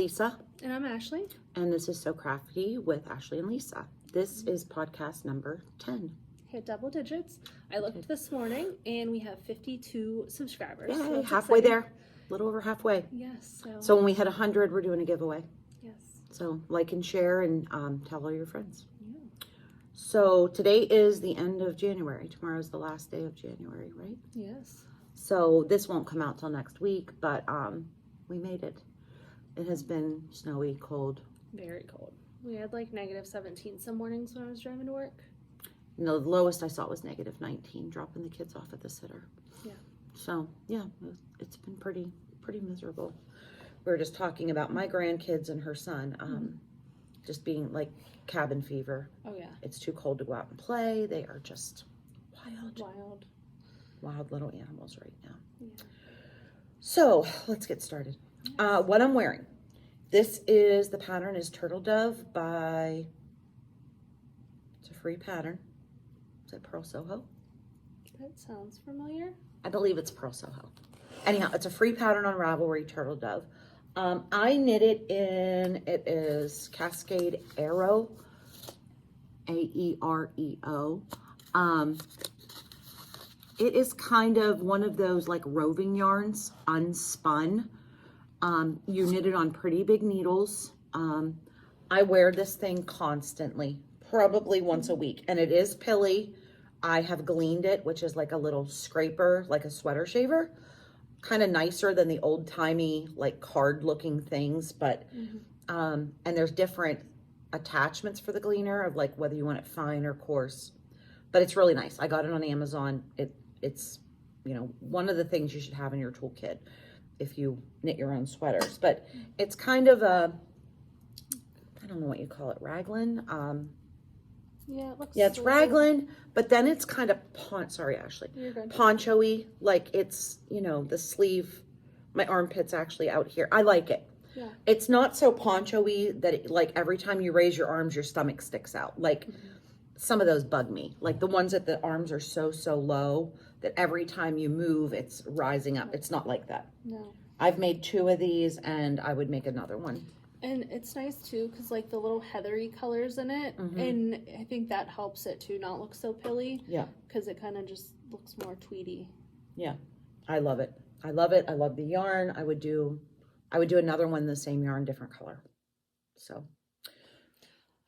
Lisa. And I'm Ashley. And this is So Crafty with Ashley and Lisa. This is podcast number 10. Hit double digits. I looked this morning and we have 52 subscribers. Yay, so halfway exciting. there. A little over halfway. Yes. So when we hit 100, we're doing a giveaway. Yes. So like and share and tell all your friends. Yeah. So today is the end of January. Tomorrow is the last day of January, right? Yes. So this won't come out till next week, but we made it. It has been snowy, cold. Very cold. We had like -17 some mornings when I was driving to work. And the lowest I saw was -19, dropping the kids off at the sitter. Yeah. So yeah, it's been pretty miserable. We were just talking about my grandkids and her son, just being like cabin fever. Oh yeah. It's too cold to go out and play. They are just wild little animals right now. Yeah. So let's get started. What I'm wearing. The pattern is Turtle Dove by, it's a free pattern. Is it Pearl Soho? That sounds familiar. I believe it's Pearl Soho. Anyhow, it's a free pattern on Ravelry, Turtle Dove. I knit it is Cascade Aero, A-E-R-E-O. It is kind of one of those like roving yarns, unspun. You knit it on pretty big needles. I wear this thing constantly, probably once a week, and it is pilly. I have gleaned it, which is like a little scraper, like a sweater shaver, kind of nicer than the old timey, like card looking things. But, and there's different attachments for the gleaner of like whether you want it fine or coarse, but it's really nice. I got it on Amazon. It's, you know, one of the things you should have in your toolkit if you knit your own sweaters, but it's kind of a, I don't know what you call it, raglan. Yeah, it looks. Yeah, it's raglan, but then it's kind of sorry, Ashley, poncho-y, like it's, you know, the sleeve, my armpit's actually out here. I like it. Yeah. It's not so poncho-y that it, like every time you raise your arms, your stomach sticks out. Like some of those bug me, like the ones that the arms are so low that every time you move, it's rising up. It's not like that. No. I've made 2 of these and I would make another one. And it's nice too, because like the little heathery colors in it, and I think that helps it to not look so pilly. Yeah. Because it kind of just looks more tweedy. Yeah. I love it. I love it. I love the yarn. I would do another one the same yarn, different color. So,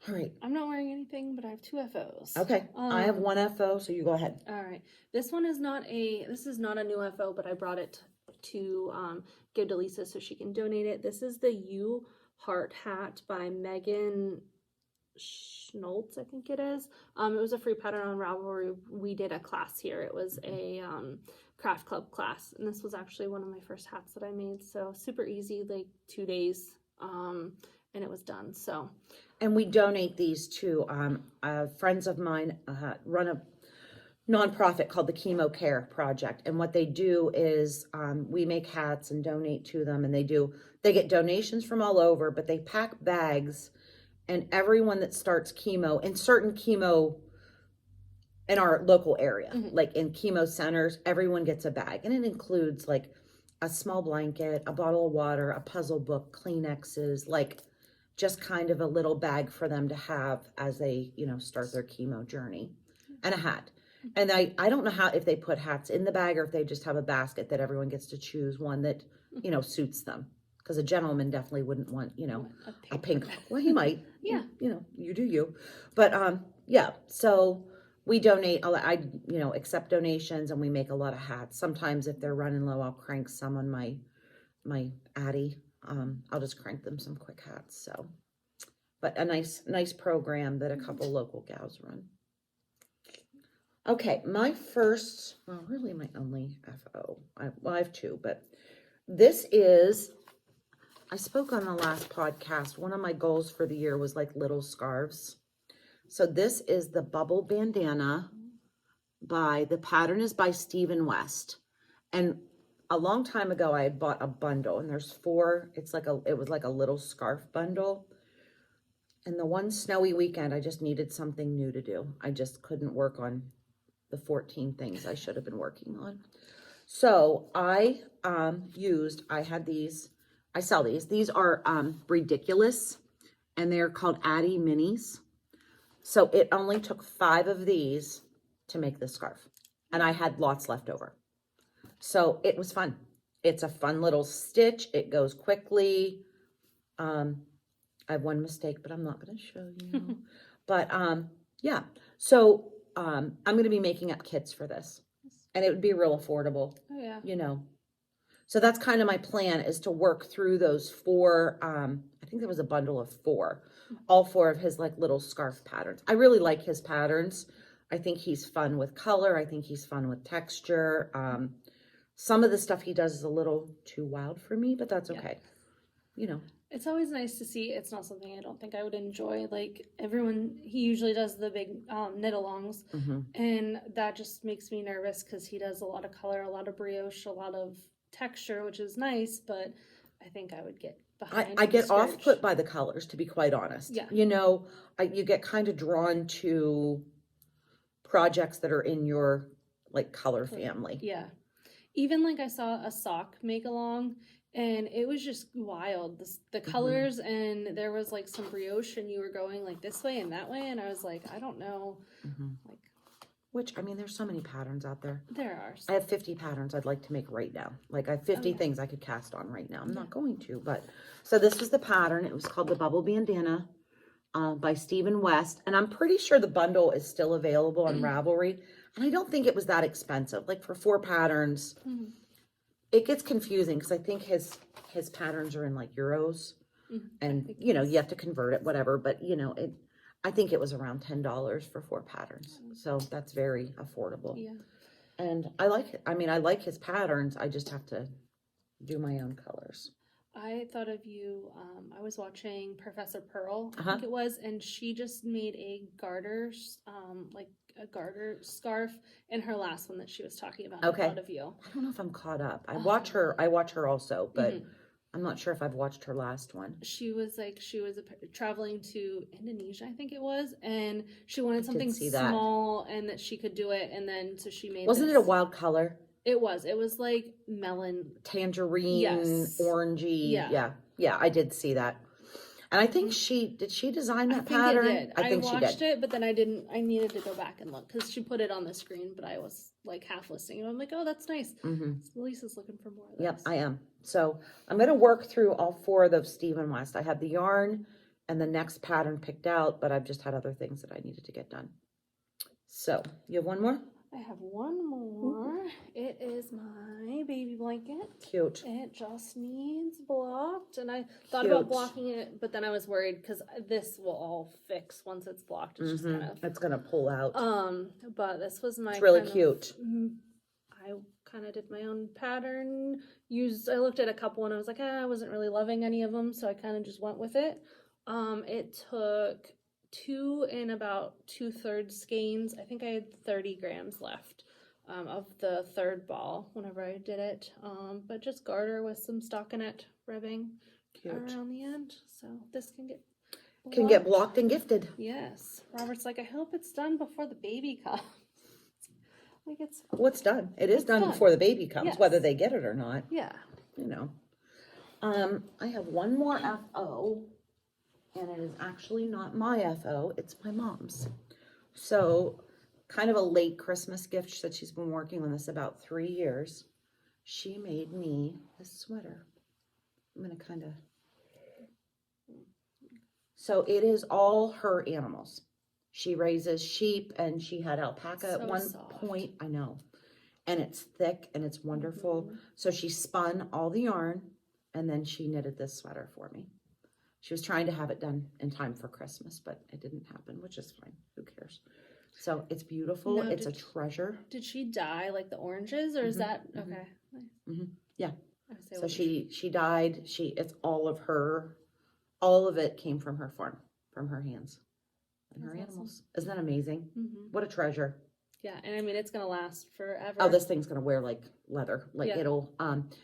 all right. I'm not wearing anything, but I have 2 FOs. Okay. I have 1 FO, so you go ahead. All right. This is not a new FO, but I brought it to give to Lisa so she can donate it. This is the You Heart hat by Megan Schnoltz, I think it is. It was a free pattern on Ravelry. We did a class here. It was a craft club class, and this was actually one of my first hats that I made. So super easy, like 2 days, and it was done. So, and we donate these to friends of mine run a nonprofit called the Chemo Care Project, and what they do is we make hats and donate to them, and they get donations from all over, but they pack bags, and everyone that starts chemo in certain chemo in our local area, like in chemo centers, everyone gets a bag, and it includes like a small blanket, a bottle of water, a puzzle book, Kleenexes, like just kind of a little bag for them to have as they, you know, start their chemo journey, and a hat. And I don't know if they put hats in the bag or if they just have a basket that everyone gets to choose one that, you know, suits them. Because a gentleman definitely wouldn't want, you know, a pink. Well, he might. Yeah. You know, you do you. But yeah, so we donate, I accept donations, and we make a lot of hats. Sometimes if they're running low, I'll crank some on my Addy. I'll just crank them some quick hats. So, but a nice program that a couple local gals run. Okay, my only FO. I have 2, but this is, I spoke on the last podcast. One of my goals for the year was like little scarves. So this is the Bubble Bandana the pattern is by Stephen West. And a long time ago, I had bought a bundle, and there's 4, it was like a little scarf bundle. And the one snowy weekend, I just needed something new to do. I just couldn't work on the 14 things I should have been working on. So I had these I sell these. These are ridiculous, and they're called Addie Minis. So it only took 5 of these to make this scarf, and I had lots left over. So it was fun. It's a fun little stitch. It goes quickly. I have one mistake, but I'm not going to show you. But yeah. So I'm going to be making up kits for this, and it would be real affordable. Oh yeah. You know. So that's kind of my plan, is to work through those 4, I think there was a bundle of 4, all 4 of his like little scarf patterns. I really like his patterns. I think he's fun with color. I think he's fun with texture. Some of the stuff he does is a little too wild for me, but that's okay. You know. It's always nice to see. It's not something I don't think I would enjoy. Like everyone, he usually does the big knit-alongs, and that just makes me nervous because he does a lot of color, a lot of brioche, a lot of texture, which is nice, but I think I would get behind. I get discouraged. off put by the colors, to be quite honest. Yeah. You know, you get kind of drawn to projects that are in your like color family. Yeah. Even like I saw a sock make along, and it was just wild. The colors, and there was like some brioche, and you were going like this way and that way, and I was like, I don't know. Like, which, I mean, there's so many patterns out there. There are. I have 50 patterns I'd like to make right now. Like I have 50 things I could cast on right now. I'm not going to, but so this was the pattern. It was called the Bubble Bandana by Stephen West, and I'm pretty sure the bundle is still available on Ravelry. And I don't think it was that expensive. Like for 4 patterns, it gets confusing because I think his patterns are in like euros, and you know you have to convert it, whatever. But you know it. I think it was around $10 for 4 patterns, so that's very affordable. Yeah. And I like it. I mean, I like his patterns. I just have to do my own colors. I thought of you. I was watching Professor Pearl, I think it was, and she just made a garter, like a garter scarf in her last one that she was talking about. Okay. I thought of you. I don't know if I'm caught up. I watch her also, but I'm not sure if I've watched her last one. She was traveling to Indonesia, I think it was, and she wanted something small and that she could do it, and then so she made. Wasn't it a wild color? It was like melon, tangerine, orangey. Yeah. I did see that, and I think did she design that pattern? I think she watched it, but then I didn't. I needed to go back and look because she put it on the screen, but I was like half listening, and I'm like, oh, that's nice. So Lisa's looking for more of this. Yep, I am. So I'm going to work through all 4 of those Stephen West. I have the yarn and the next pattern picked out, but I've just had other things that I needed to get done. So you have one more? I have one more. It is my baby blanket. Cute. It just needs blocked, and I thought about blocking it, but then I was worried because this will all fix once it's blocked. It's just kind of. It's gonna pull out. But this was my. It's really cute. I kind of did my own pattern. I looked at a couple and I was like, I wasn't really loving any of them, so I kind of just went with it. It took 2 and about 2/3 skeins. I think I had 30 grams left of the 3rd ball whenever I did it. But just garter with some stockinette ribbing around the end, so this can get blocked and gifted. Yes. Robert's like, I hope it's done before the baby comes. Like it's done. It is done before the baby comes, whether they get it or not. Yeah. You know. I have one more FO, and it is actually not my FO, it's my mom's. So, kind of a late Christmas gift. She said she's been working on this about 3 years. She made me this sweater. I'm gonna kind of. So it is all her animals. She raises sheep, and she had alpaca at one point. I know. And it's thick and it's wonderful. So she spun all the yarn, and then she knitted this sweater for me. She was trying to have it done in time for Christmas, but it didn't happen, which is fine. Who cares? So it's beautiful. Now, it's a treasure. Did she dye like the oranges, or is that okay? Yeah. So she dyed. It's all of her. All of it came from her farm, from her hands. And her animals. Isn't that amazing? What a treasure. Yeah, and I mean, it's gonna last forever. Oh, this thing's gonna wear like leather. Like it'll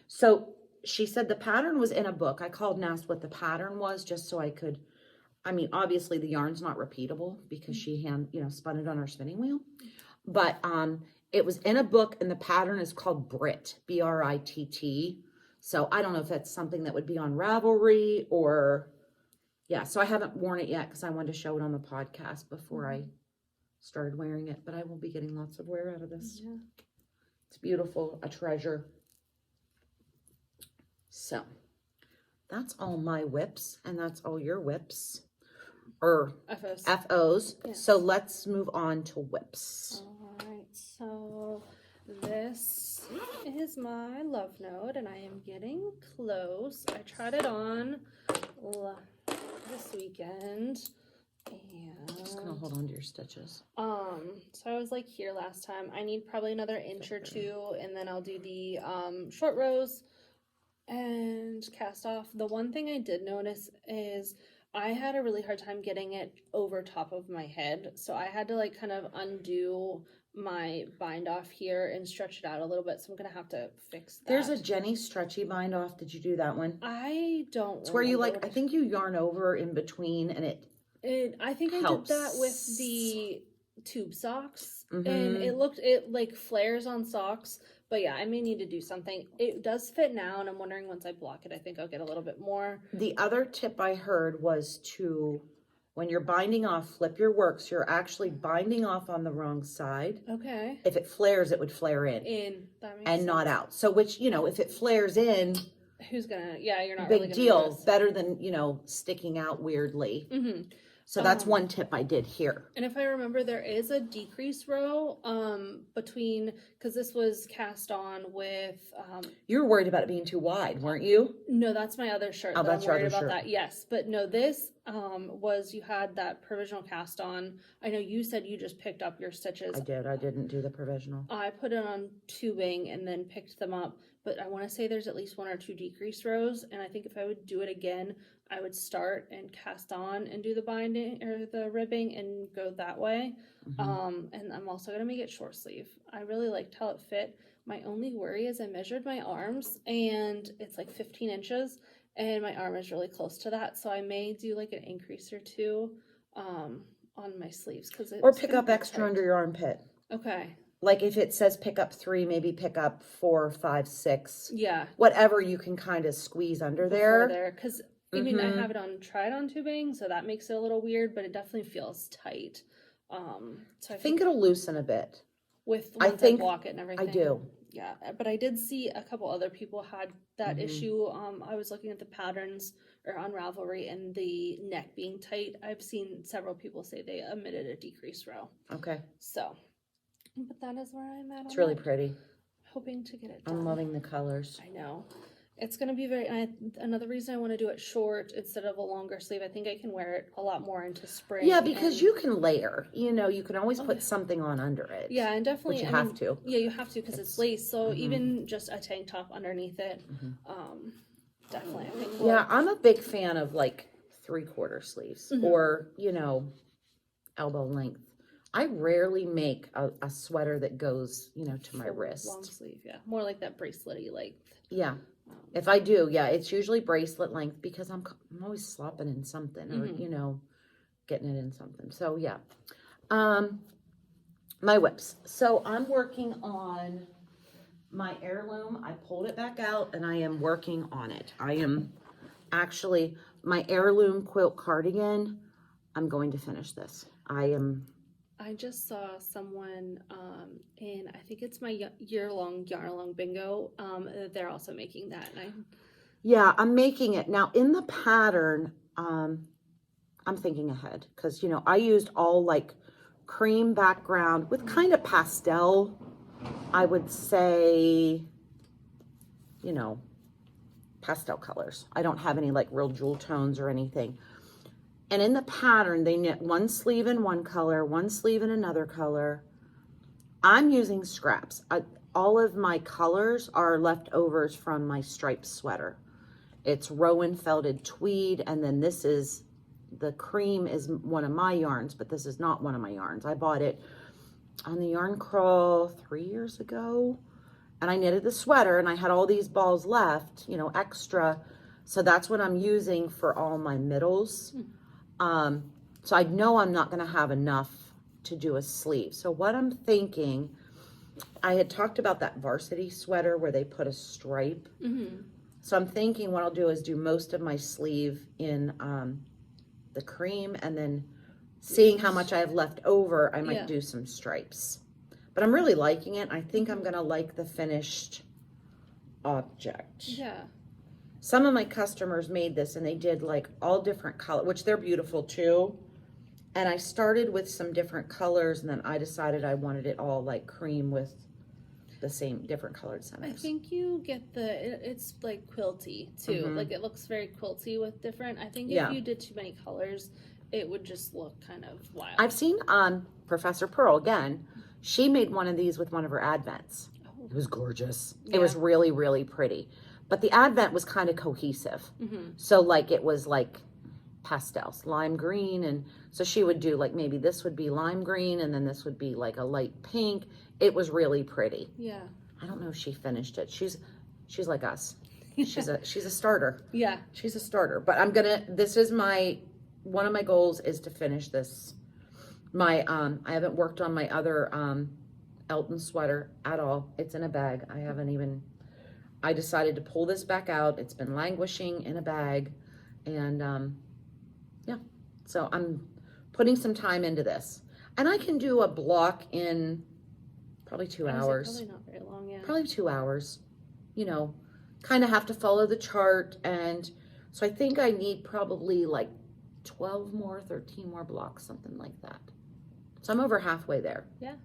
so she said the pattern was in a book. I called and asked what the pattern was just so I could, I mean, obviously the yarn's not repeatable because she spun it on her spinning wheel. But it was in a book, and the pattern is called Brit, Britt. So I don't know if that's something that would be on Ravelry or, yeah. So I haven't worn it yet because I wanted to show it on the podcast before I started wearing it. But I will be getting lots of wear out of this. Yeah. It's beautiful, a treasure. So that's all my whips, and that's all your whips. Or FOs. FOs. Yes. So let's move on to whips. All right, so this is my love note, and I am getting close. I tried it on this weekend, and Just gonna hold on to your stitches. so I was like here last time. I need probably another inch or two, and then I'll do the short rows and cast off. The one thing I did notice is I had a really hard time getting it over top of my head, so I had to like kind of undo my bind off here and stretch it out a little bit, so I'm gonna have to fix that. There's a Jenny stretchy bind off. Did you do that one? I don't It's where you remember like, I think you yarn over in between and I think helps. I did that with the tube socks, and Mhm. it like flares on socks. But yeah, I may need to do something. It does fit now, and I'm wondering once I block it, I think I'll get a little bit more. The other tip I heard was to, when you're binding off, flip your work. So you're actually binding off on the wrong side. Okay. If it flares, it would flare in That makes and sense. not out. So which, if it flares in, Who's gonna? Yeah, you're not big really gonna deal. notice. Better than, sticking out weirdly. Mm-hmm. So that's one tip I did here. And if I remember, there is a decrease row between, because this was cast on with. You were worried about it being too wide, weren't you? No, that's my other shirt. Oh, that that's I'm your worried other about shirt. that. Yes, but no, this was you had that provisional cast on. I know you said you just picked up your stitches. I did. I didn't do the provisional. I put it on tubing and then picked them up, but I want to say there's at least 1 or 2 decrease rows, and I think if I would do it again, I would start and cast on and do the binding or the ribbing and go that way. And I'm also gonna make it short sleeve. I really liked how it fit. My only worry is I measured my arms and it's like 15 inches, and my arm is really close to that, so I may do like an increase or two on my sleeves Or pick up extra under your armpit. Okay. Like if it says pick up 3, maybe pick up 4, 5, 6. Yeah. Whatever you can kind of squeeze under there. Because I mean, I have it tried on tubing, so that makes it a little weird, but it definitely feels tight. So I think it'll loosen a bit. once I think I block it and everything. I do. Yeah, but I did see a couple other people had that issue. I was looking at the patterns or on Ravelry and the neck being tight. I've seen several people say they omitted a decrease row. Okay. So, but that is where I'm at. It's really pretty. Hoping to get it done. I'm loving the colors. I know. It's going to be another reason I want to do it short instead of a longer sleeve. I think I can wear it a lot more into spring. Yeah, because you can layer. You can always put something on under it. Yeah, and definitely. Which you have to. Yeah, you have to because it's lace. So even just a tank top underneath it, definitely. I think Yeah, I'm a big fan of like 3/4 sleeves or, elbow length. I rarely make a sweater that goes, to my wrist. Long sleeve, yeah. More like that bracelet-y length. Yeah. If I do, yeah, it's usually bracelet length because I'm always slopping in something or, getting it in something. So, yeah. My whips. So, I'm working on my heirloom. I pulled it back out and I am working on it. I am actually, my heirloom quilt cardigan, I'm going to finish this. I just saw someone in, I think it's my year-long yarn-along bingo. They're also making that. Yeah, I'm making it. Now, in the pattern, I'm thinking ahead because, I used all like cream background with kind of pastel, I would say, pastel colors. I don't have any like real jewel tones or anything. And in the pattern, they knit one sleeve in one color, one sleeve in another color. I'm using scraps. All of my colors are leftovers from my striped sweater. It's Rowan felted tweed, and then the cream is one of my yarns, but this is not one of my yarns. I bought it on the yarn crawl 3 years ago, and I knitted the sweater, and I had all these balls left, extra. So that's what I'm using for all my middles. So I know I'm not going to have enough to do a sleeve. So what I'm thinking, I had talked about that varsity sweater where they put a stripe. So I'm thinking what I'll do is do most of my sleeve in the cream, and then seeing how much I have left over, I might Yeah. do some stripes. But I'm really liking it. I think I'm gonna like the finished object. Yeah. Some of my customers made this and they did like all different color, which they're beautiful too. And I started with some different colors, and then I decided I wanted it all like cream with the same different colored I centers. think you get it's like quilty too. Mhm. Like it looks very quilty with different. I think Yeah. if you did too many colors, it would just look kind of wild. I've seen Professor Pearl again. She made one of these with one of her advents. Oh. It was gorgeous. Yeah. It was really, really pretty. But the advent was kind of cohesive. Mm-hmm. So like it was like pastels, lime green, and so she would do like maybe this would be lime green and then this would be like a light pink. It was really pretty. Yeah. I don't know if she finished it. She's like us. She's a starter. Yeah. She's a starter. But I'm gonna, this is one of my goals is to finish this. I haven't worked on my other Elton sweater at all. It's in a bag. I decided to pull this back out. It's been languishing in a bag, and yeah. So I'm putting some time into this, and I can do a block in probably 2 hours. Probably not very long. Yeah. Probably 2 hours. You know, kind of have to follow the chart, and so I think I need probably like 12 more, 13 more blocks, something like that. So I'm over halfway there. Yeah.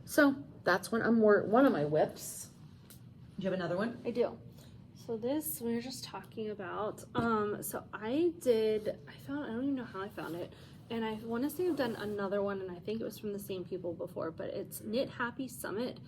So that's when one of my whips. Do you have another one? I do. So this we were just talking about. So I don't even know how I found it. And I want to say I've done another one, and I think it was from the same people before, but it's Knit Happy Summit.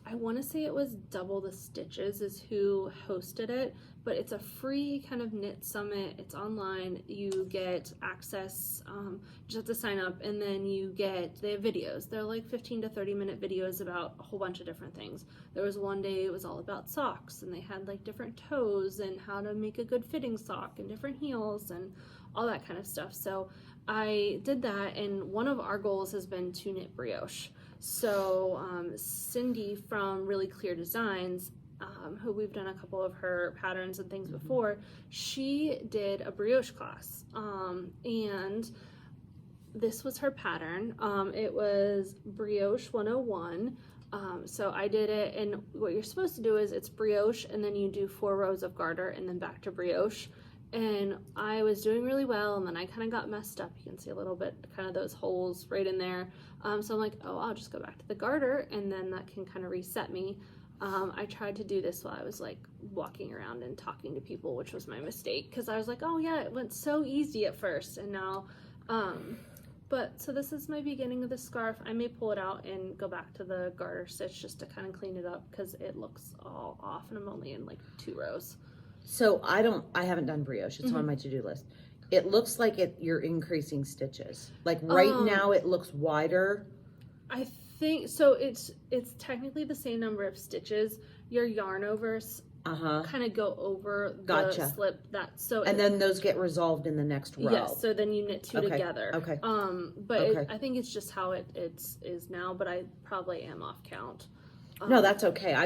I want to say it was Double the Stitches is who hosted it, but it's a free kind of knit summit. It's online. You get access, you just have to sign up, and then they have videos. They're like 15 to 30 minute videos about a whole bunch of different things. There was one day it was all about socks, and they had like different toes and how to make a good fitting sock and different heels and all that kind of stuff. So I did that, and one of our goals has been to knit brioche. So Cindy from Really Clear Designs, who we've done a couple of her patterns and things before, she did a brioche class, and this was her pattern. It was Brioche 101. So I did it, and what you're supposed to do is it's brioche, and then you do 4 rows of garter, and then back to brioche. And I was doing really well, and then I kind of got messed up. You can see a little bit, kind of those holes right in there. So I'm like, oh, I'll just go back to the garter, and then that can kind of reset me. I tried to do this while I was like walking around and talking to people, which was my mistake, because I was like, oh yeah, it went so easy at first, and now, but so this is my beginning of the scarf. I may pull it out and go back to the garter stitch just to kind of clean it up, because it looks all off, and I'm only in like 2 rows. So I haven't done brioche. It's on my to-do list. It looks like you're increasing stitches. Like right now it looks wider. I think so. It's technically the same number of stitches. Your yarn overs kind of go over the slip and then those get resolved in the next row. Yes, so then you knit 2 together. Okay. But I think it's just how it is now, but I probably am off count. No, that's okay.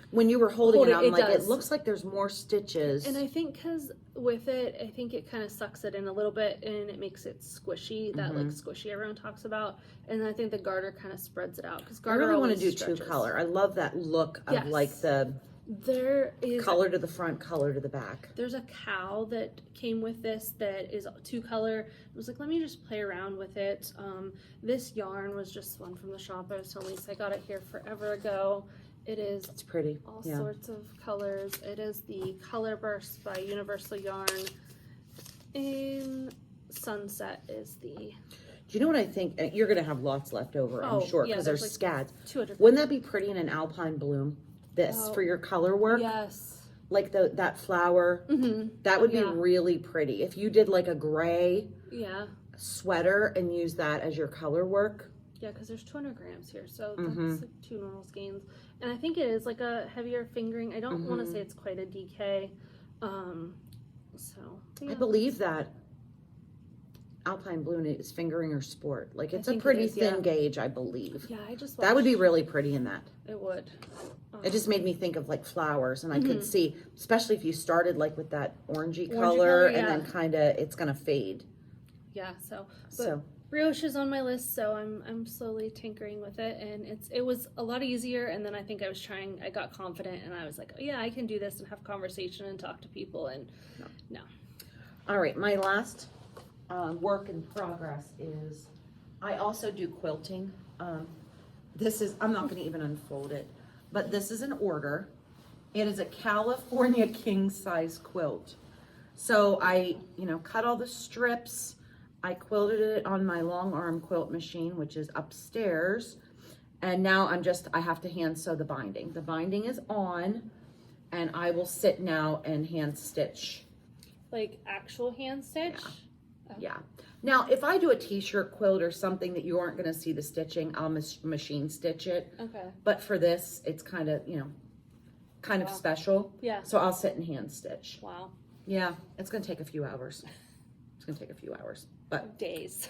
When you were holding it out, I'm like, does. it looks like there's more stitches. And I think because with it, I think it kind of sucks it in a little bit, and it makes it squishy, that like squishy everyone talks about. And I think the garter kind of spreads it out, because garter I really want to do stretches. 2 color. I love that look of like the color to the front, color to the back. There's a cow that came with this that is 2 color. I was like, let me just play around with it. This yarn was just one from the shop. I was telling Lisa I got it here forever ago. It's pretty. All sorts of colors. It is the Color Burst by Universal Yarn. In Sunset is the... Do you know what I think? You're going to have lots left over, I'm sure, because there's like scads. 200. Wouldn't that be pretty in an alpine bloom? For your color work? Yes. Like that flower. That would be really pretty. If you did like a gray sweater and use that as your color work. Yeah, because there's 200 grams here, so that's like 2 normal skeins. And I think it is like a heavier fingering. I don't want to say it's quite a DK. I believe that alpine bloom is fingering or sport. Like it's a pretty thin gauge, I believe. Yeah, I just that would be really pretty in that. It would. It just made me think of like flowers, and I could Mhm. see, especially if you started like with that orangey color, color, and then yeah. kind of it's gonna fade. Yeah, so but So brioche is on my list, so I'm slowly tinkering with it, and it was a lot easier. And then I think I got confident, and I was like, oh, yeah, I can do this and have conversation and talk to people, and no. all right, my last work in progress is I also do quilting. This is, I'm not going to even unfold it, but this is an order. It is a California king size quilt. So I, cut all the strips. I quilted it on my long arm quilt machine, which is upstairs. And now I have to hand sew the binding. The binding is on, and I will sit now and hand stitch. Like actual hand stitch? Yeah. Now, if I do a t-shirt quilt or something that you aren't going to see the stitching, I'll machine stitch it. Okay. But for this, it's kind of, of special. Yeah. So I'll sit and hand stitch. Wow. Yeah, it's going to take a few hours. But Days.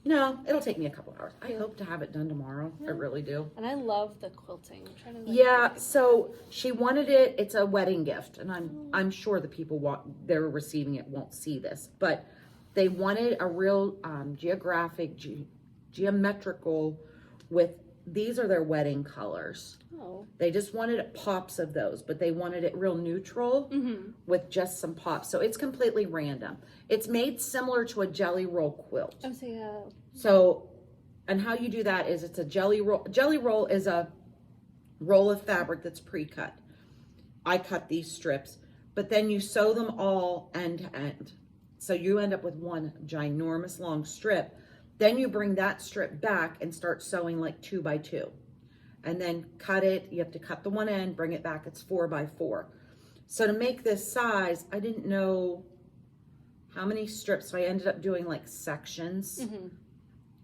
no, it'll take me a couple hours. I hope to have it done tomorrow. I really do. And I love the quilting. I'm trying to Yeah, so she wanted it. It's a wedding gift, and I'm sure the people they're receiving it won't see this, but they wanted a real geometrical with, these are their wedding colors. Oh. They just wanted pops of those, but they wanted it real neutral with just some pops. So it's completely random. It's made similar to a jelly roll quilt. Oh, so yeah. So, and how you do that is it's a jelly roll. Jelly roll is a roll of fabric that's pre-cut. I cut these strips, but then you sew them all end to end. So you end up with one ginormous long strip. Then you bring that strip back and start sewing like 2 by 2. And then cut it. You have to cut the one end, bring it back. It's 4 by 4. So to make this size, I didn't know how many strips. So I ended up doing like sections.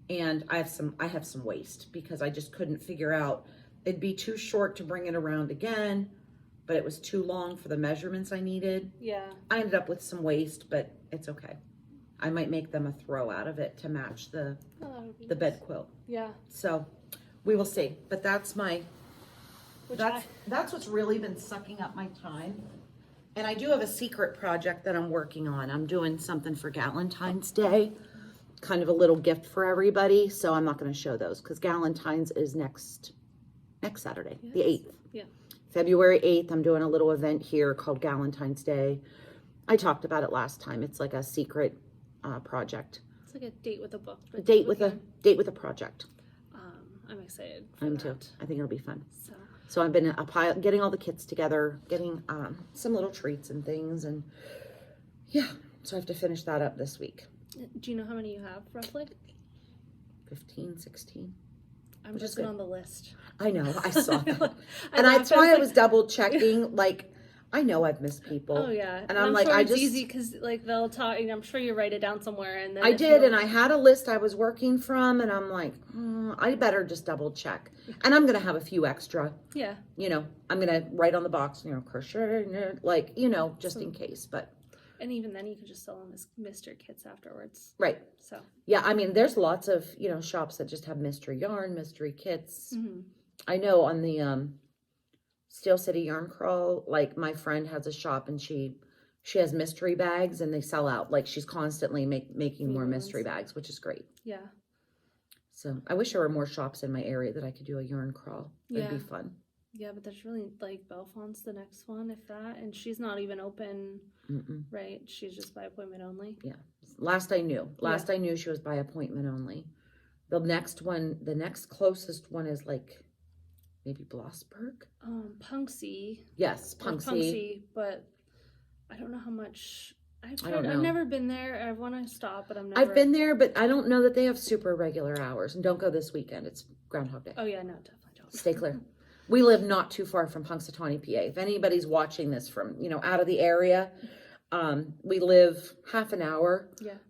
And I have some waste because I just couldn't figure out. It'd be too short to bring it around again, but it was too long for the measurements I needed. Yeah. I ended up with some waste, but it's okay. I might make them a throw out of it to match the bed quilt. Yeah. So we will see. But that's that's what's really been sucking up my time. And I do have a secret project that I'm working on. I'm doing something for Galentine's Day, kind of a little gift for everybody. So I'm not going to show those because Galentine's is next Saturday, the 8th. Yeah. February 8th, I'm doing a little event here called Galentine's Day. I talked about it last time. It's like a secret project. It's like a date with a book. Date with a project. I'm excited. For I'm that. too. I think it'll be fun. So. So I've been getting all the kits together, getting some little treats and things, and yeah. So I have to finish that up this week. Do you know how many you have roughly? 15, 16. I'm just on the list. I know, I saw that. And that's why I was double checking. Like, I know I've missed people. Oh yeah. And I'm like, sure it's easy because like they'll talk. I'm sure you write it down somewhere, and then I did, and I had a list I was working from, and I'm like, I better just double check. And I'm gonna have a few extra. Yeah. I'm gonna write on the box, crochet, like, just in case. But and even then, you can just sell them as mystery kits afterwards. right. So yeah, I mean, there's lots of shops that just have mystery yarn, mystery kits. I know on the Steel City Yarn Crawl, like my friend has a shop and she has mystery bags and they sell out. Like she's constantly making more mystery bags, which is great. Yeah. So I wish there were more shops in my area that I could do a yarn crawl. That'd be fun. Yeah, but there's really like Bellefonte's the next one, if that, and she's not even open. Right? She's just by appointment only. Yeah. Last I knew she was by appointment only. The next closest one is like maybe Blossburg. Punxsy. Yes, Punxsy. But I don't know how much. I've know. never been there. I want to stop, but I've been there, but I don't know that they have super regular hours. And don't go this weekend. It's Groundhog Day. Oh yeah, no, definitely don't. Stay clear. We live not too far from Punxsutawney, PA. If anybody's watching this from, out of the area, we live half an hour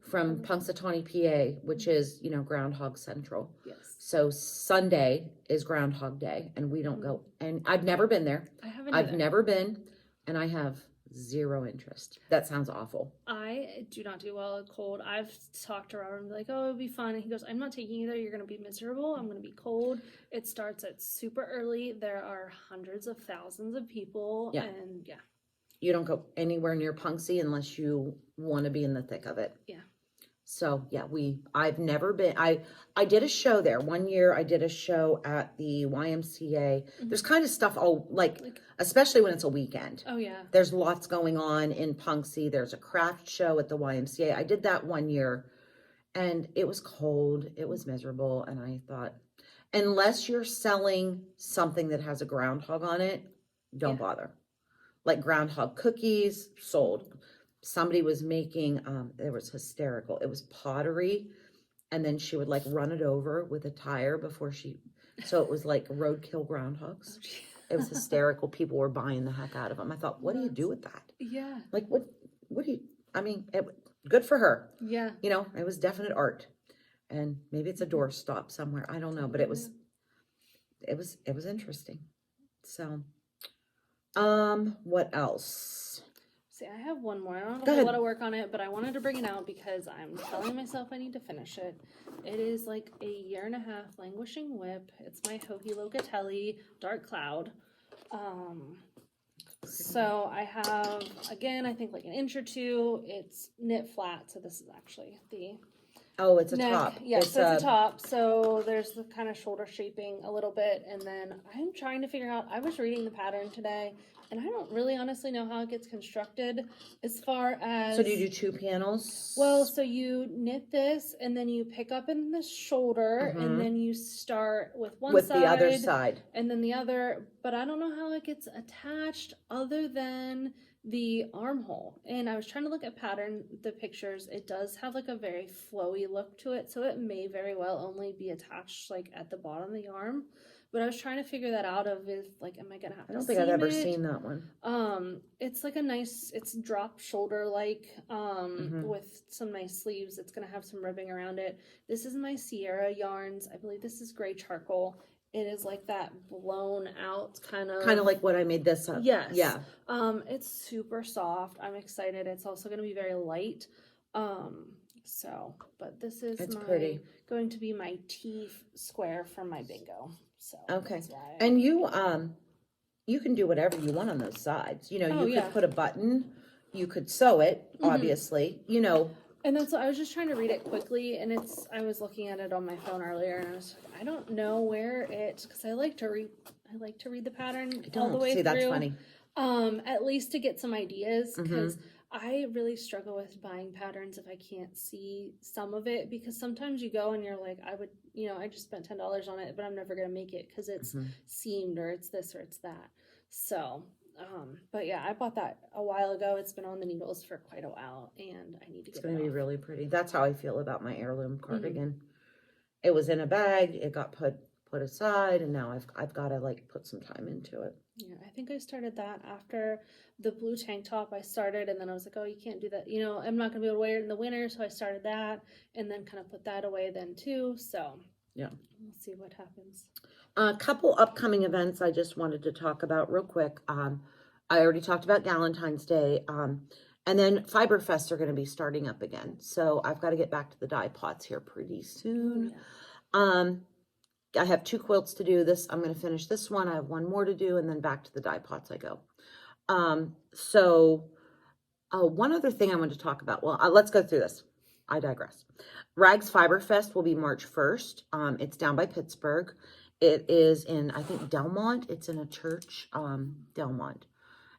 from Punxsutawney, PA, which is, Groundhog Central. Yes. So Sunday is Groundhog Day, and we don't go. And I've never been there. I haven't. I've never been, and I have zero interest. That sounds awful. I do not do well with cold. I've talked to Robert and be like, oh, it'll be fun. And he goes, I'm not taking you there. You're going to be miserable. I'm going to be cold. It starts at super early. There are hundreds of thousands of people. Yeah. And yeah. You don't go anywhere near Punxsy unless you want to be in the thick of it. Yeah. So yeah, I've never been, I did a show there. One year I did a show at the YMCA. There's kind of stuff, like, especially when it's a weekend. Oh yeah. There's lots going on in Punxsy. There's a craft show at the YMCA. I did that one year and it was cold. It was miserable. And I thought, unless you're selling something that has a groundhog on it, don't bother. Like groundhog cookies, sold. Somebody was making, it was hysterical. It was pottery. And then she would like run it over with a tire so it was like roadkill groundhogs. It was hysterical. People were buying the heck out of them. I thought, what do you do with that? Yeah. Like, what do you, good for her. Yeah. It was definite art. And maybe it's a doorstop somewhere. I don't know, but it was interesting. So, what else? See, I have one more. I don't Go have a ahead. lot of work on it, but I wanted to bring it out because I'm telling myself I need to finish it. It is like a 1.5 year languishing whip. It's my Hoagie Locatelli Dark Cloud. So I have, again, I think like an inch or two. It's knit flat, so this is actually the Oh, it's a neck. top. Yes, so it's a top. So there's the kind of shoulder shaping a little bit, and then I'm trying to figure out. I was reading the pattern today, and I don't really honestly know how it gets constructed as far as. So do you do 2 panels? Well, so you knit this, and then you pick up in the shoulder, and then you start with one with side, the other side, and then the other. But I don't know how it gets attached other than the armhole. And I was trying to look at the pictures. It does have like a very flowy look to it, so it may very well only be attached like at the bottom of the arm. But I was trying to figure that out am I gonna have to I don't think I've ever seam it? seen that one. It's like it's drop shoulder like with some nice sleeves. It's gonna have some ribbing around it. This is my Sierra yarns. I believe this is gray charcoal. It is like that blown out kind of like what I made this up. Yes. Yeah. It's super soft. I'm excited. It's also going to be very light. But this is pretty. going to be my T square from my bingo. So Okay. that's why And you can do whatever you want on those sides. You could put a button, you could sew it, obviously, And that's I was just trying to read it quickly, and I was looking at it on my phone earlier, and I was like, I don't know where because I like to read the pattern all the way through. That's funny. At least to get some ideas, because I really struggle with buying patterns if I can't see some of it, because sometimes you go and you're like, I just spent $10 on it, but I'm never gonna make it because it's seamed or it's this or it's that. So. But yeah, I bought that a while ago. It's been on the needles for quite a while, and I need to get it. It's going to be really pretty. That's how I feel about my heirloom cardigan. Mm-hmm. It was in a bag. It got put aside, and now I've got to like put some time into it. Yeah, I think I started that after the blue tank top I started, and then I was like, oh, you can't do that. I'm not going to be able to wear it in the winter, so I started that, and then kind of put that away then too. So yeah, we'll see what happens. A couple upcoming events I just wanted to talk about real quick. I already talked about Valentine's Day. And then Fiber Fests are going to be starting up again. So I've got to get back to the dye pots here pretty soon. Yeah. I have 2 quilts to do. I'm going to finish this one. I have 1 more to do, and then back to the dye pots I go. One other thing I want to talk about. Well, let's go through this. I digress. Rags Fiber Fest will be March 1st. It's down by Pittsburgh. It is in, I think, Delmont. It's in a church, Delmont.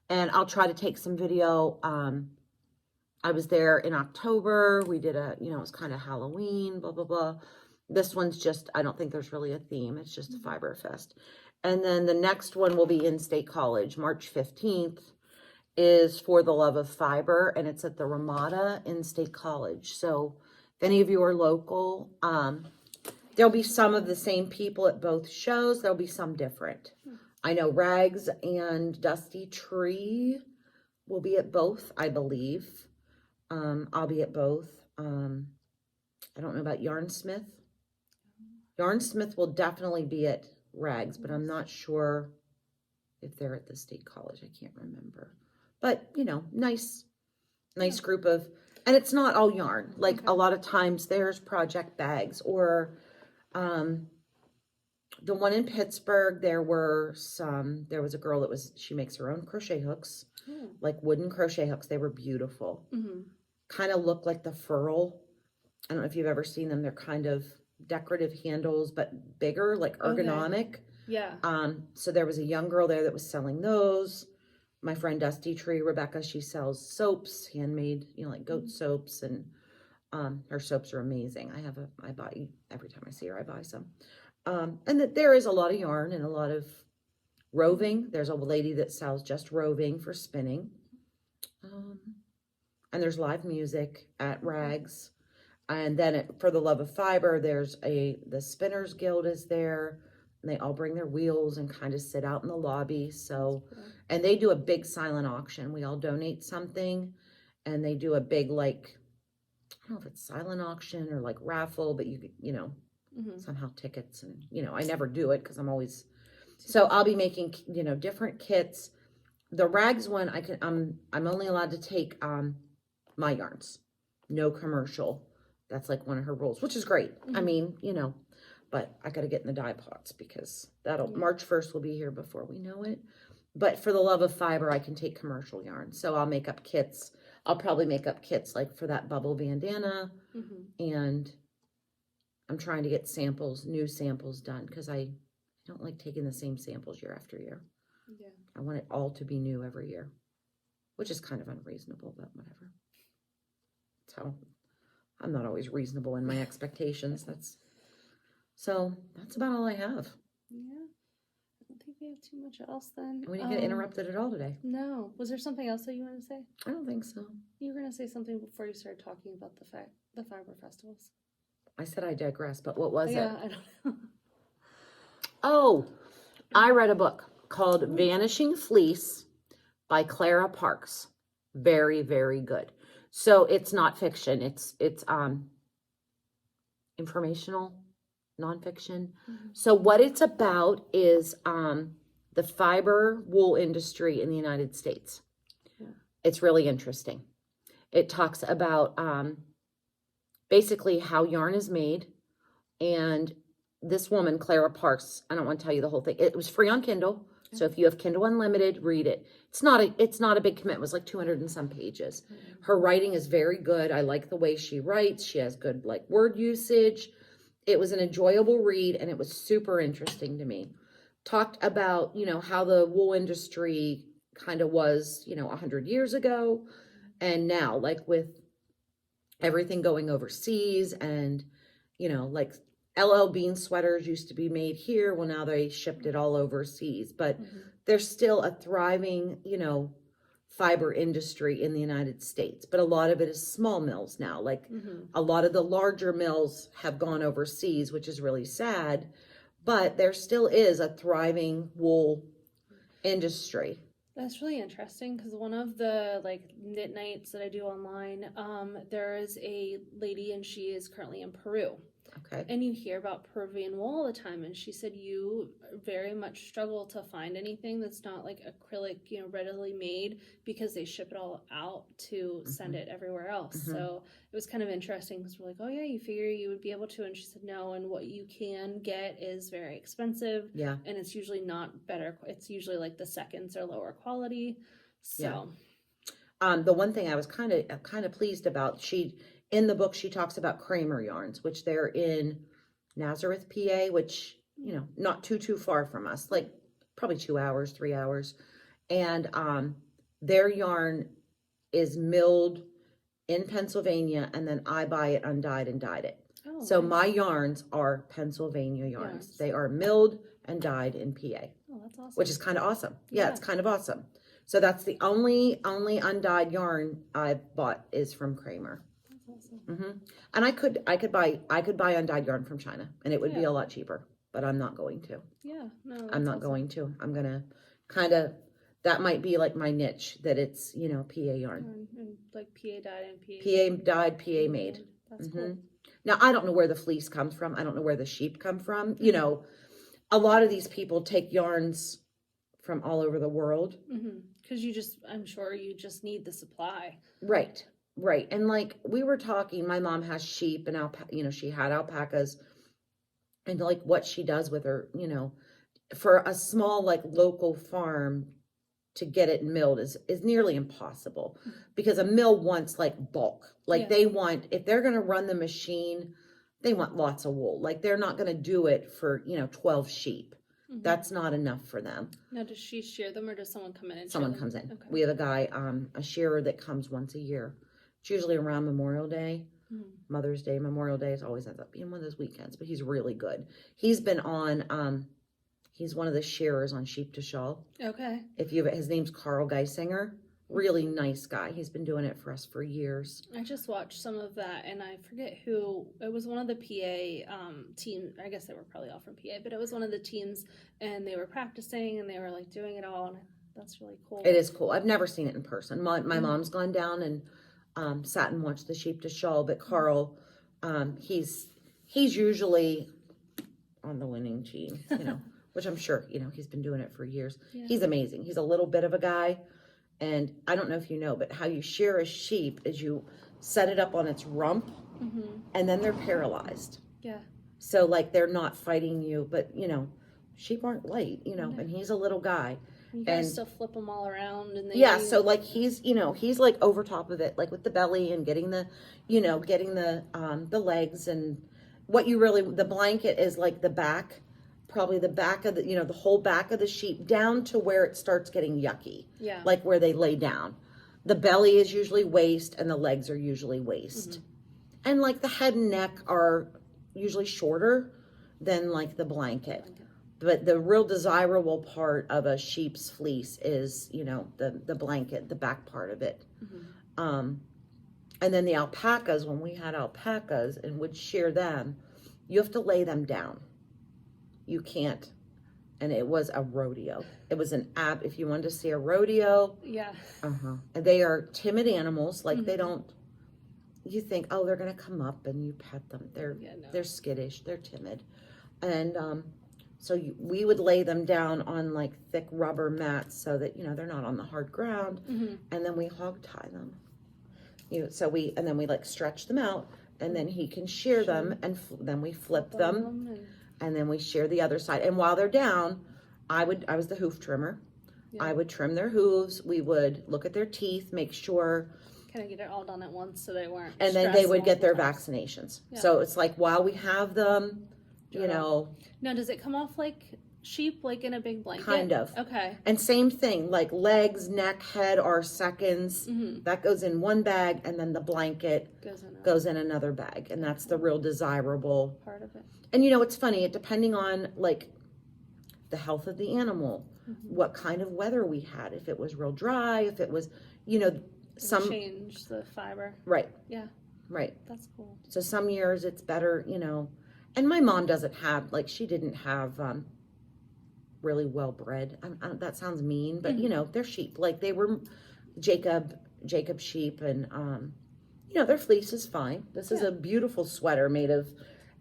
And I'll try to take some video. I was there in October. We did it was kind of Halloween, blah, blah, blah. This one's just, I don't think there's really a theme. It's just a Fiber Fest. And then the next one will be in State College. March 15th is For the Love of Fiber, and it's at the Ramada in State College. So if any of you are local, there'll be some of the same people at both shows. There'll be some different. I know Rags and Dusty Tree will be at both, I believe. I'll be at both. I don't know about Yarnsmith. Yarnsmith will definitely be at Rags, but I'm not sure if they're at the State College. I can't remember. but nice group of, and it's not all yarn. Like Okay. a lot of times there's project bags or, the one in Pittsburgh, there was a girl she makes her own crochet hooks, Oh. like wooden crochet hooks. They were beautiful. Mm-hmm. Kind of look like the furl. I don't know if you've ever seen them. They're kind of decorative handles, but bigger, like ergonomic. Yeah. So there was a young girl there that was selling those. My friend Dusty Tree, Rebecca, she sells soaps, handmade, like goat soaps, and her soaps are amazing. I buy every time I see her, I buy some. And that there is a lot of yarn and a lot of roving. There's a lady that sells just roving for spinning. And there's live music at Rags. And then for the love of fiber, the Spinners Guild is there. And they all bring their wheels and kind of sit out in the lobby. So, and they do a big silent auction. We all donate something, and they do a big, like, I don't know if it's silent auction or like raffle, but somehow tickets, and I never do it because I'm always, so I'll be making different kits. The Rags one, I'm only allowed to take my yarns, no commercial. That's like one of her rules, which is great. I mean, but I got to get in the dye pots because March 1st will be here before we know it. But for the love of fiber, I can take commercial yarn. So I'll make up kits. I'll probably make up kits like for that bubble bandana. And I'm trying to get new samples done because I don't like taking the same samples year after year. Yeah. I want it all to be new every year, which is kind of unreasonable, but whatever. So I'm not always reasonable in my expectations. That's about all I have. Yeah. I don't think we have too much else then. We didn't get interrupted at all today. No. Was there something else that you wanted to say? I don't think so. You were going to say something before you started talking about the fiber festivals. I said I digress, but what was it? I don't know. Oh, I read a book called Vanishing Fleece by Clara Parks. Very, very good. So it's not fiction. It's informational, nonfiction. So what it's about is the fiber wool industry in the United States. Yeah. It's really interesting. It talks about basically how yarn is made, and this woman, Clara Parks, I don't want to tell you the whole thing. It was free on Kindle. So if you have Kindle Unlimited, read it. It's not a big commitment. It was like 200 and some pages. Her writing is very good. I like the way she writes. She has good word usage. It was an enjoyable read, and it was super interesting to me. Talked about, how the wool industry kind of was, 100 years ago, and now, with everything going overseas, and LL Bean sweaters used to be made here. Well, now they shipped it all overseas, but there's still a thriving, fiber industry in the United States, but a lot of it is small mills now. A lot of the larger mills have gone overseas, which is really sad, but there still is a thriving wool industry. That's really interesting because one of the knit nights that I do online, there is a lady and she is currently in Peru. Okay. And you hear about Peruvian wool all the time, and she said you very much struggle to find anything that's not acrylic, readily made, because they ship it all out to send it everywhere else. So it was kind of interesting because we're like, oh yeah, you figure you would be able to, and she said no, and what you can get is very expensive. Yeah. And it's usually not better. It's usually the seconds or lower quality. So. Yeah. The one thing I was kind of pleased about, in the book, she talks about Kramer yarns, which they're in Nazareth, PA, which, not too far from us, probably 2 hours, 3 hours. And their yarn is milled in Pennsylvania, and then I buy it undyed and dyed it. Oh, so nice. My yarns are Pennsylvania yarns. Yes. They are milled and dyed in PA. Oh, that's awesome. Which is kind of awesome. Yeah, it's kind of awesome. So that's the only undyed yarn I've bought is from Kramer. Awesome. And I could buy undyed yarn from China, and it would be a lot cheaper, but I'm not going to. Yeah, no, I'm not going to. I'm gonna that might be my niche, that it's PA yarn, and PA dyed and PA dyed, PA made. That's cool. Now I don't know where the fleece comes from. I don't know where the sheep come from. A lot of these people take yarns from all over the world. Because I'm sure you just need the supply. Right, right. And like we were talking, my mom has sheep and she had alpacas, and like what she does with her, for a small like local farm to get it milled is nearly impossible, because a mill wants like bulk. Like they want, if they're going to run the machine, they want lots of wool. Like they're not going to do it for, 12 sheep. That's not enough for them. Now, does she shear them, or does someone come in and Someone shear comes them? in. Okay. We have a guy, a shearer that comes once a year. It's usually around Memorial Day, Mother's Day, Memorial Day. It always ends up being one of those weekends, but he's really good. He's been on, he's one of the shearers on Sheep to Shawl. Okay. His name's Carl Geisinger. Really nice guy. He's been doing it for us for years. I just watched some of that, and I forget who. It was one of the PA team. I guess they were probably all from PA, but it was one of the teams, and they were practicing, and they were like doing it all, and that's really cool. It is cool. I've never seen it in person. My mom's gone down and sat and watched the Sheep to Shawl, but Carl, he's usually on the winning team, which I'm sure, he's been doing it for years. Yeah. He's amazing. He's a little bit of a guy. And I don't know if you know, but how you shear a sheep is you set it up on its rump, and then they're paralyzed. Yeah. So like they're not fighting you, but sheep aren't light, and he's a little guy. You guys still flip them all around, and so like he's like over top of it, like with the belly and getting the legs, and what you really, the blanket is like the back. Probably the back of the whole back of the sheep down to where it starts getting yucky. Yeah. Like where they lay down. The belly is usually waist, and the legs are usually waist. And like the head and neck are usually shorter than like the blanket. But the real desirable part of a sheep's fleece is, the blanket, the back part of it. And then the alpacas, when we had alpacas and would shear them, you have to lay them down. You can't. And it was a rodeo. It was if you wanted to see a rodeo. Yeah. And they are timid animals. Like they don't, you think, oh, they're going to come up and you pet them. They're skittish. They're timid. And so we would lay them down on like thick rubber mats so that, they're not on the hard ground. And then we hog tie them. And then we like stretch them out, and then he can shear them, and then we flip them. And then we shear the other side. And while they're down, I was the hoof trimmer. Yeah. I would trim their hooves. We would look at their teeth, make sure. Kind of get it all done at once so they weren't. And then they would get their vaccinations. Yeah. So it's like while we have them, Now, does it come off like sheep, like in a big blanket? Kind of. Okay. And same thing, like legs, neck, head are seconds. That goes in one bag, and then the blanket goes in another bag. And that's the real desirable part of it. And it's funny, depending on like the health of the animal, what kind of weather we had, if it was real dry, if it was, some change the fiber. Right. Yeah. Right. That's cool. So some years it's better, and my mom doesn't have, like, she didn't have really well bred. That sounds mean, but they're sheep. Like they were Jacob sheep, and their fleece is fine. This is a beautiful sweater made of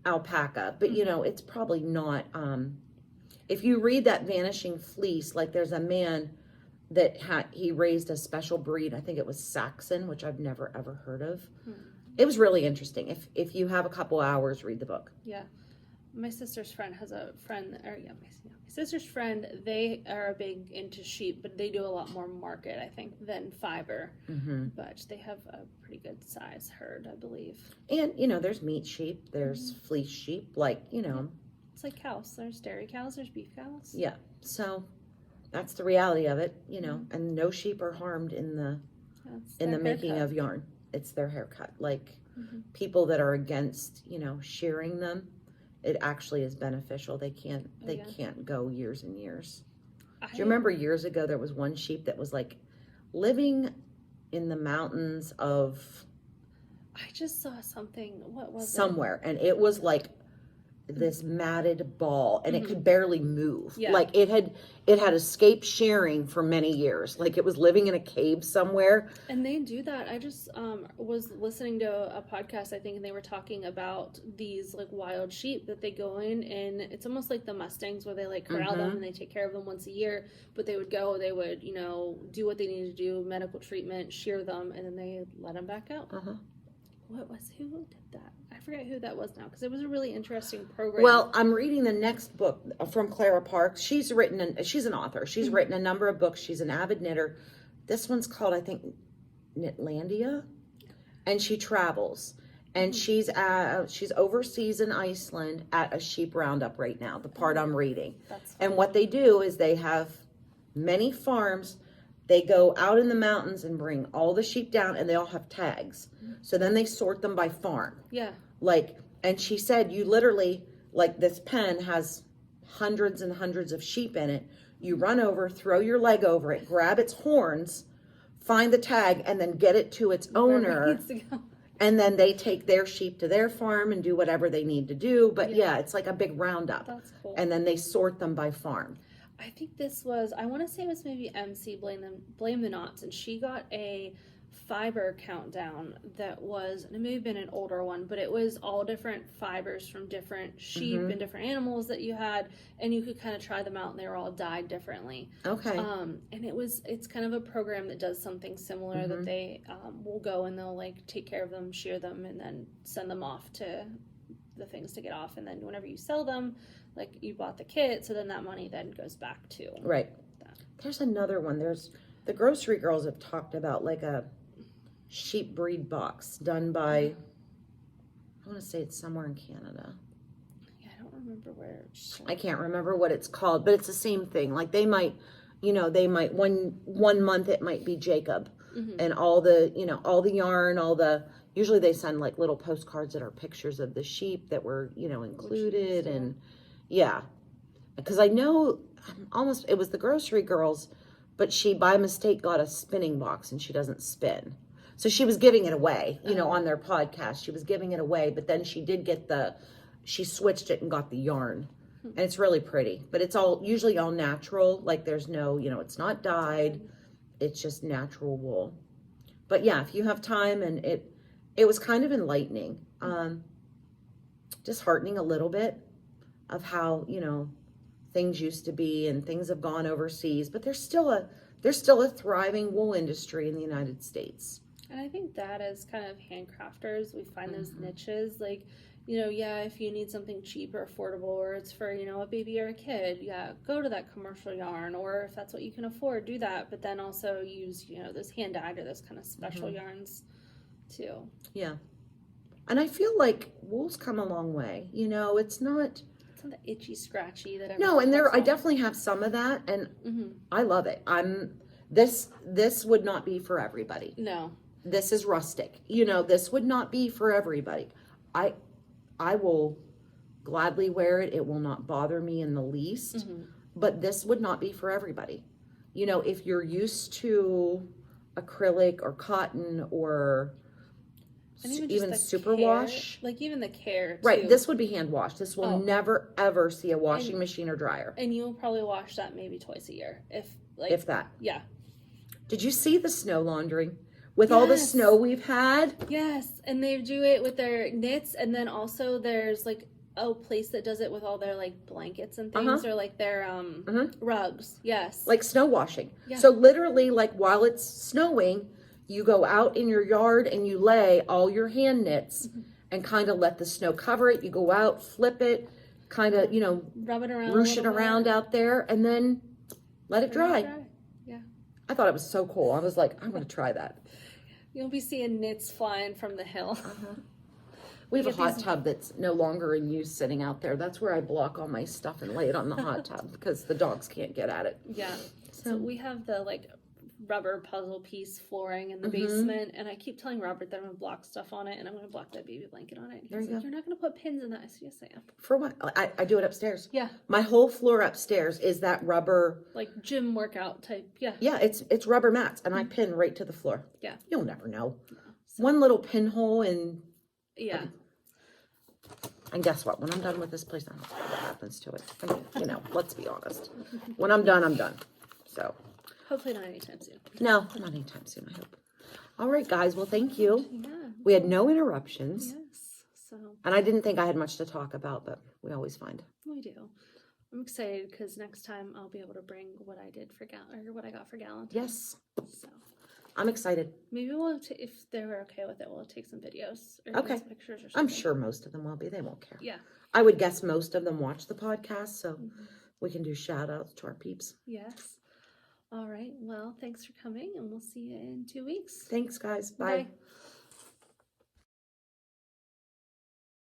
alpaca, but it's probably not. If you read that Vanishing Fleece, like there's a man that he raised a special breed. I think it was Saxon, which I've never ever heard of. It was really interesting. If you have a couple hours, read the book. Yeah. My sister's friend has a friend, my sister's friend, they are big into sheep, but they do a lot more market, I think, than fiber. But they have a pretty good size herd, I believe. And, there's meat sheep, there's fleece sheep, like, It's like cows. There's dairy cows, there's beef cows. Yeah. So that's the reality of it, and no sheep are harmed in the making of yarn. It's their haircut. Like people that are against, shearing them, it actually is beneficial. They can't go years and years. Do you remember years ago there was one sheep that was like living in the mountains of, I just saw something. What was somewhere, and it was like this matted ball, and it could barely move. Yeah. Like it had escaped sharing for many years. Like it was living in a cave somewhere. And they do that. I just was listening to a podcast, I think, and they were talking about these like wild sheep that they go in, and it's almost like the Mustangs where they like corral them and they take care of them once a year. But they would go, they would, you know, do what they needed to do, medical treatment, shear them, and then they let them back out. Who did that? I forget who that was now, because it was a really interesting program. Well, I'm reading the next book from Clara Parks. She's an author. She's written a number of books. She's an avid knitter. This one's called, I think, Knitlandia, and she travels. And she's overseas in Iceland at a sheep roundup right now, the part I'm reading. And what they do is they have many farms. They go out in the mountains and bring all the sheep down, and they all have tags. So then they sort them by farm. Yeah. Like, and she said, you literally, like this pen has hundreds and hundreds of sheep in it. You run over, throw your leg over it, grab its horns, find the tag, and then get it to its owner. And then they take their sheep to their farm and do whatever they need to do. But yeah, it's like a big roundup. That's cool. And then they sort them by farm. I think this was, I want to say it was maybe MC Blame the Knots, and she got a fiber countdown that was, and it may have been an older one, but it was all different fibers from different sheep and different animals that you had, and you could kind of try them out, and they were all dyed differently. Okay. And it's kind of a program that does something similar, that they will go and they'll like take care of them, shear them, and then send them off to the things to get off, and then whenever you sell them, like you bought the kit, so then that money then goes back to right. that. There's another one. There's the grocery girls have talked about like a sheep breed box done by, I want to say it's somewhere in Canada. Yeah, I don't remember where. I can't remember what it's called, but it's the same thing. Like they might, one month it might be Jacob and all the yarn, usually they send like little postcards that are pictures of the sheep that were, included. And yeah, because I know it was the grocery girls, but she by mistake got a spinning box and she doesn't spin. So she was giving it away, on their podcast. She was giving it away, but then she did get she switched it and got the yarn. And it's really pretty, but it's usually all natural. Like there's no, it's not dyed. It's just natural wool. But yeah, if you have time, and it was kind of enlightening, disheartening a little bit of how, things used to be, and things have gone overseas, but there's still a thriving wool industry in the United States. And I think that as kind of handcrafters, we find those niches, like, if you need something cheap or affordable, or it's for, a baby or a kid, go to that commercial yarn, or if that's what you can afford, do that, but then also use, those hand-dyed or those kind of special yarns too. Yeah. And I feel like wool's come a long way. It's not the itchy, scratchy that no, and I definitely have some of that, and I love it. This would not be for everybody. No. This is rustic. This would not be for everybody. I will gladly wear it. It will not bother me in the least. But this would not be for everybody. If you're used to acrylic or cotton or even superwash. Like even the care, too. Right, this would be hand washed. This will never, ever see a washing machine or dryer. And you'll probably wash that maybe twice a year. If that. Yeah. Did you see the snow laundering? With all the snow we've had? Yes, and they do it with their knits, and then also there's like a place that does it with all their like blankets and things, or like their rugs. Yes. Like snow washing. Yeah. So literally, like while it's snowing, you go out in your yard and you lay all your hand knits and kind of let the snow cover it. You go out, flip it, kind of, rub it around, ruche it around out there, and then let it dry. Yeah. I thought it was so cool. I was like, I'm going to try that. You'll be seeing knits flying from the hill. We have a hot tub that's no longer in use sitting out there. That's where I block all my stuff and lay it on the hot tub because the dogs can't get at it. Yeah. So we have the like rubber puzzle piece flooring in the basement, and I keep telling Robert that I'm gonna block stuff on it, and I'm gonna block that baby blanket on it. And he's like, "You're not gonna put pins in that." I said, "Yes, I am." For what? I do it upstairs. Yeah. My whole floor upstairs is that rubber, like gym workout type. Yeah. Yeah, it's rubber mats, and I pin right to the floor. Yeah. You'll never know. No, so. One little pinhole, and yeah. And guess what? When I'm done with this place, I don't care what happens to it. I mean, you know, let's be honest. When I'm done, I'm done. So, Hopefully not anytime soon. no, not anytime soon, I hope. All right, guys. Well, thank you. Yeah. We had no interruptions. Yes. So And I didn't think I had much to talk about, but we always find. we do. I'm excited because next time I'll be able to bring what I did for or what I got for Galentine. Yes, So I'm excited. maybe we'll, if they were okay with it, we'll take some videos or Okay. some pictures or something. I'm sure most of them will be. They won't care. Yeah. I would guess most of them watch the podcast, so Mm-hmm. we can do shout outs to our peeps. Yes. All right. Well, thanks for coming, and we'll see you in 2 weeks. Thanks, guys. Bye. Bye.